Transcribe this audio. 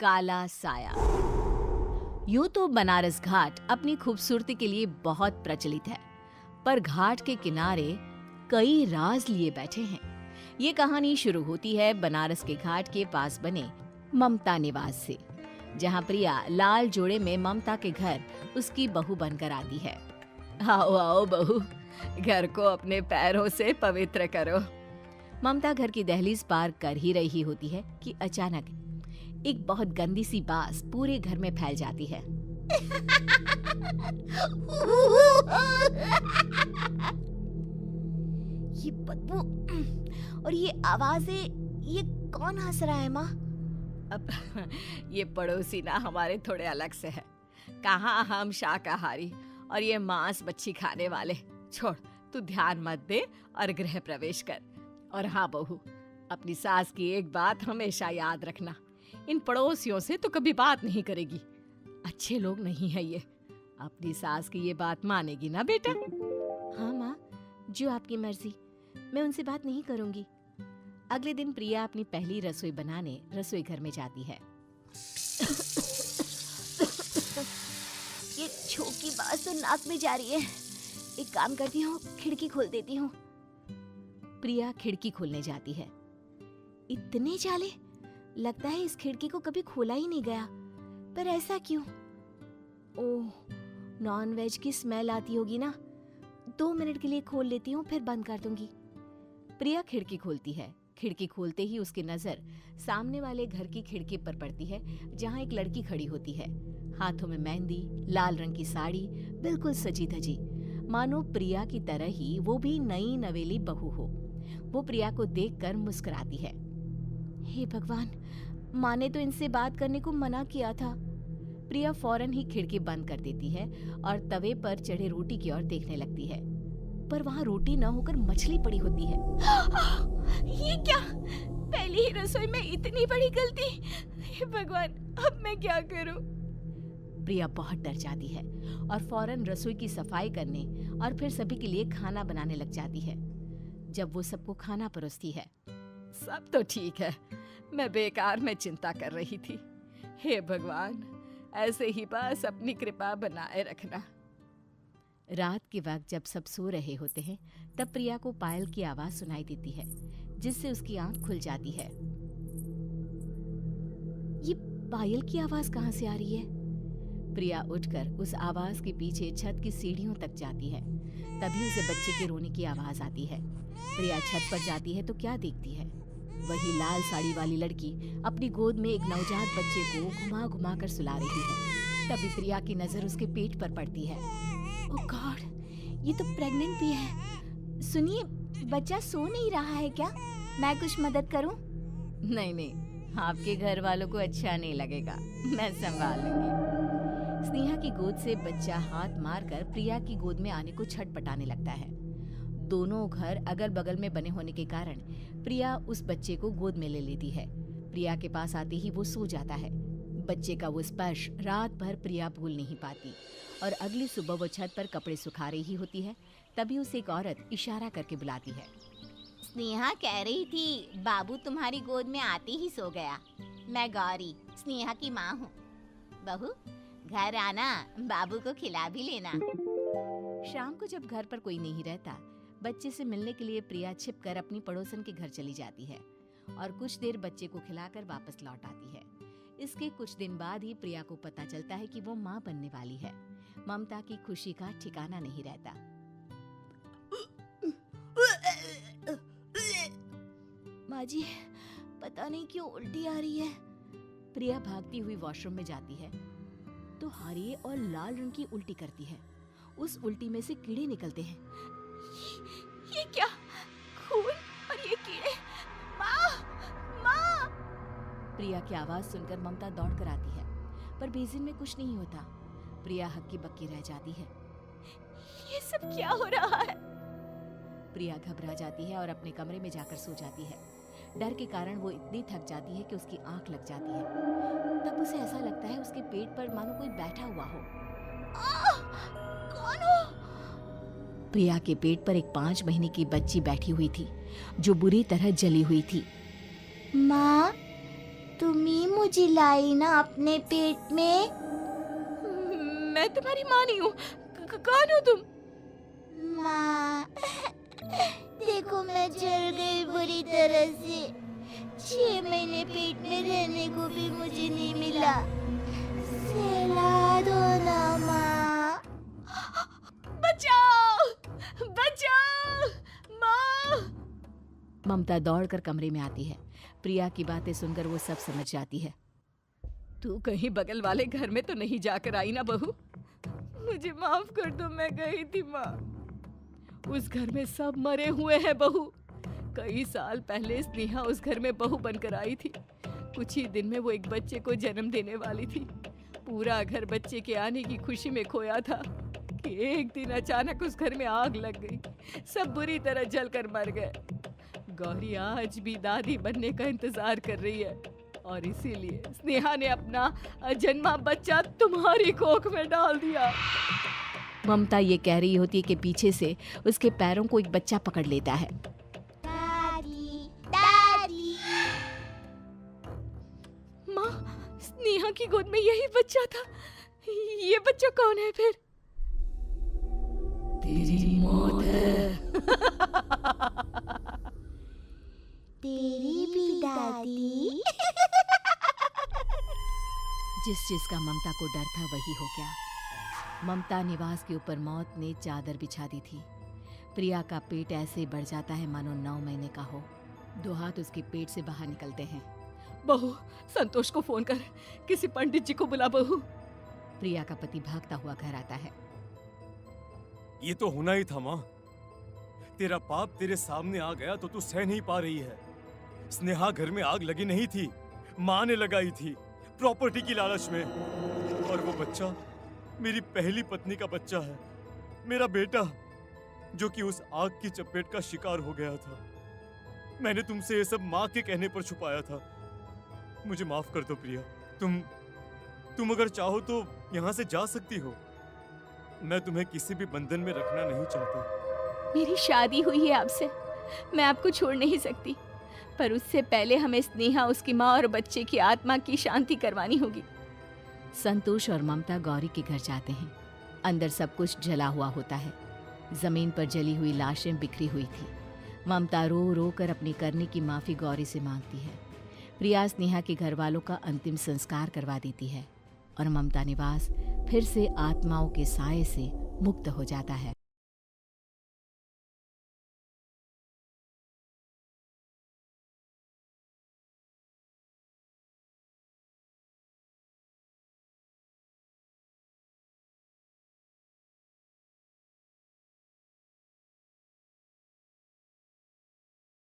काला साया। यूं तो बनारस घाट अपनी खूबसूरती के लिए बहुत प्रचलित है, पर घाट के किनारे कई राज लिए बैठे हैं। ये कहानी शुरू होती है बनारस के घाट के पास बने ममता निवास से, जहां प्रिया लाल जोड़े में ममता के घर उसकी बहू बनकर आती है। आओ आओ बहू, घर को अपने पैरों से पवित्र करो। ममता घर की दहलीज पार कर ही रही होती है कि अचानक एक बहुत गंदी सी बास पूरे घर में फैल जाती है। ये बदबू और ये आवाजें, ये कौन हंस रहा है माँ? अब ये पड़ोसी ना हमारे थोड़े अलग से है। कहाँ हम शाकाहारी और ये मांस मच्छी खाने वाले। छोड़, तू ध्यान मत दे और गृह प्रवेश कर। और हाँ बहू, अपनी सास की एक बात हमेशा याद रखना, इन पड़ोसियों से तो कभी बात नहीं करेगी। अच्छे लोग नहीं है ये। अपनी सास की ये बात मानेगी ना बेटा? हाँ माँ, जो आपकी मर्जी, मैं उनसे बात नहीं करूंगी। अगले दिन प्रिया अपनी पहली रसोई बनाने रसोई घर में जाती है। ये छोकी बात तो नाक में जा रही है। एक काम करती हूँ, खिड़की खोल देती हूँ। प्रिया खिड़की खोलने जाती है। इतने जाले, लगता है इस खिड़की को कभी खोला ही नहीं गया। पर ऐसा क्यों? ओह, नॉन वेज की स्मेल आती होगी ना। 2 मिनट के लिए खोल लेती हूँ, फिर बंद कर दूंगी। प्रिया खिड़की खोलती है। खिड़की खोलते ही उसकी नजर सामने वाले घर की खिड़की पर पड़ती है, जहाँ एक लड़की खड़ी होती है। हाथों में मेहंदी, लाल रंग की साड़ी, बिल्कुल सजी धजी, मानो प्रिया की तरह ही वो भी नई नवेली बहू हो। वो प्रिया को देखकर मुस्कुराती है। हे भगवान, माँ ने तो इनसे बात करने को मना किया था। प्रिया फौरन ही खिड़की बंद कर देती है और तवे पर चढ़े रोटी की ओर देखने लगती है, पर वहाँ रोटी न होकर मछली पड़ी होती है। ये क्या? पहली ही रसोई में इतनी बड़ी गलती। हे भगवान, अब मैं क्या करूं? प्रिया बहुत डर जाती है और फौरन रसोई की सफाई करने और फिर सभी के लिए खाना बनाने लग जाती है। जब वो सबको खाना परोसती है, सब तो ठीक है, मैं बेकार में चिंता कर रही थी। हे भगवान, ऐसे ही बस अपनी कृपा बनाए रखना। रात के वक्त जब सब सो रहे होते हैं, तब प्रिया को पायल की आवाज सुनाई देती है, जिससे उसकी आंख खुल जाती है। ये पायल की आवाज कहाँ से आ रही है? प्रिया उठकर उस आवाज के पीछे छत की सीढ़ियों तक जाती है। तभी उसे बच्चे के रोने की आवाज आती है। प्रिया छत पर जाती है तो क्या देखती है? वही लाल साड़ी वाली लड़की अपनी गोद में एक नवजात बच्चे को घुमा घुमा कर सुला रही है। तभी प्रिया की नजर उसके पेट पर पड़ती है। ओह गॉड, ये तो प्रेग्नेंट भी है। सुनिए, बच्चा सो नहीं रहा है क्या? मैं कुछ मदद करूं? नहीं नहीं, आपके घर वालों को अच्छा नहीं लगेगा, मैं संभाल लूंगी। स्नेहा की गोद से बच्चा हाथ मारकर प्रिया की गोद में आने को छटपटाने लगता है। दोनों घर अगल बगल में बने होने के कारण प्रिया उस बच्चे को गोद में ले लेती है। प्रिया के पास आते ही वो सो जाता है। बच्चे का वो स्पर्श रात भर प्रिया भूल नहीं पाती और अगली सुबह वो छत पर कपड़े सुखा रही होती है। तभी उसे एक औरत इशारा करके बुलाती है। स्नेहा कह रही थी बाबू तुम्हारी गोद में आते ही सो गया। मैं गौरी, स्नेहा की माँ हूँ। बहू, घर आना, बाबू को खिला भी लेना। शाम को जब घर पर कोई नहीं रहता, बच्चे से मिलने के लिए प्रिया छिपकर अपनी पड़ोसन के घर चली जाती है और कुछ देर बच्चे को खिलाकर वापस लौट आती है। इसके कुछ दिन बाद ही प्रिया को पता चलता है कि वो माँ बनने वाली है। ममता की खुशी का ठिकाना नहीं रहता। माँ जी, पता नहीं क्यों उल्टी आ रही है। प्रिया भागती हुई वॉशरूम में जाती है तो हरे और लाल रंग की उल्टी करती है। उस उल्टी में से कीड़े निकलते हैं। ये क्या? खून और ये कीड़े! माँ! माँ! प्रिया की आवाज सुनकर ममता दौड़ कर आती है, पर बेसिन में कुछ नहीं होता। प्रिया हक्की बक्की रह जाती है। ये सब क्या हो रहा है? प्रिया घबरा जाती है और अपने कमरे में जाकर सो जाती है। डर के कारण वो इतनी थक जाती है कि उसकी आंख लग जाती है। तब उसे ऐसा लगता है उसके पेट पर मानो कोई बैठा हुआ हो। कौन हो? प्रिया के पेट पर एक 5 महीने की बच्ची बैठी हुई थी, जो बुरी तरह जली हुई थी। माँ, तुम ही मुझे लाई ना अपने पेट में। मैं तुम्हारी माँ नहीं हूँ। कौन हो तुम? माँ, देखो मैं जल गई बुरी तरह से। 6 महीने पेट में रहने को भी मुझे नहीं मिला। सहला दो ना माँ। बचाओ! बचाओ! माँ! ममता दौड़कर कमरे में आती है। प्रिया की बातें सुनकर वो सब समझ जाती है। तू कहीं बगल वाले घर में तो नहीं जाकर आई ना बहू? मुझे माफ कर दो, मैं गई थी माँ। उस घर में सब मरे हुए हैं बहू। कई साल पहले स्नेहा उस घर में बहू बनकर आई थी। कुछ ही दिन में वो एक बच्चे को जन्म देने वाली थी। पूरा घर बच्चे के आने की खुशी में खोया था कि एक दिन अचानक उस घर में आग लग गई। सब बुरी तरह जलकर मर गए। गौरी आज भी दादी बनने का इंतजार कर रही है और इसीलिए स्नेहा ने अपना अजन्मा बच्चा तुम्हारी कोख में डाल दिया। ममता ये कह रही होती है कि पीछे से उसके पैरों को एक बच्चा पकड़ लेता है। दादी, दादी। माँ, स्नेहा की गोद में यही बच्चा था। ये बच्चा कौन है फिर? तेरी मौत है। तेरी भी दादी। जिस चीज का ममता को डर था वही हो गया। ममता निवास के ऊपर मौत ने चादर बिछा दी थी। प्रिया का पेट ऐसे बढ़ जाता है मानो 9 महीने का हो। 2 हाथ उसके पेट से बाहर निकलते हैं। बहू, संतोष को फोन कर, किसी पंडित जी को बुला बहू। प्रिया का पति भागता हुआ घर आता है। ये तो होना ही था माँ। तेरा पाप तेरे सामने आ गया तो तू सह नहीं पा रही है। स्नेहा घर में आग लगी नहीं थी, माँ ने लगाई थी, प्रॉपर्टी की लालच में। और वो बच्चा मेरी पहली पत्नी का बच्चा है, मेरा बेटा, जो कि उस आग की चपेट का शिकार हो गया था। मैंने तुमसे ये सब माँ के कहने पर छुपाया था। मुझे माफ कर दो प्रिया। तुम अगर चाहो तो यहाँ से जा सकती हो। मैं तुम्हें किसी भी बंधन में रखना नहीं चाहता। मेरी शादी हुई है आपसे, मैं आपको छोड़ नहीं सकती, पर उससे पहले हमें स्नेहा, उसकी माँ और बच्चे की आत्मा की शांति करवानी होगी। संतोष और ममता गौरी के घर जाते हैं। अंदर सब कुछ जला हुआ होता है। जमीन पर जली हुई लाशें बिखरी हुई थी। ममता रो रो कर अपनी करने की माफी गौरी से मांगती है। प्रिया स्नेहा के घर वालों का अंतिम संस्कार करवा देती है और ममता निवास फिर से आत्माओं के साए से मुक्त हो जाता है।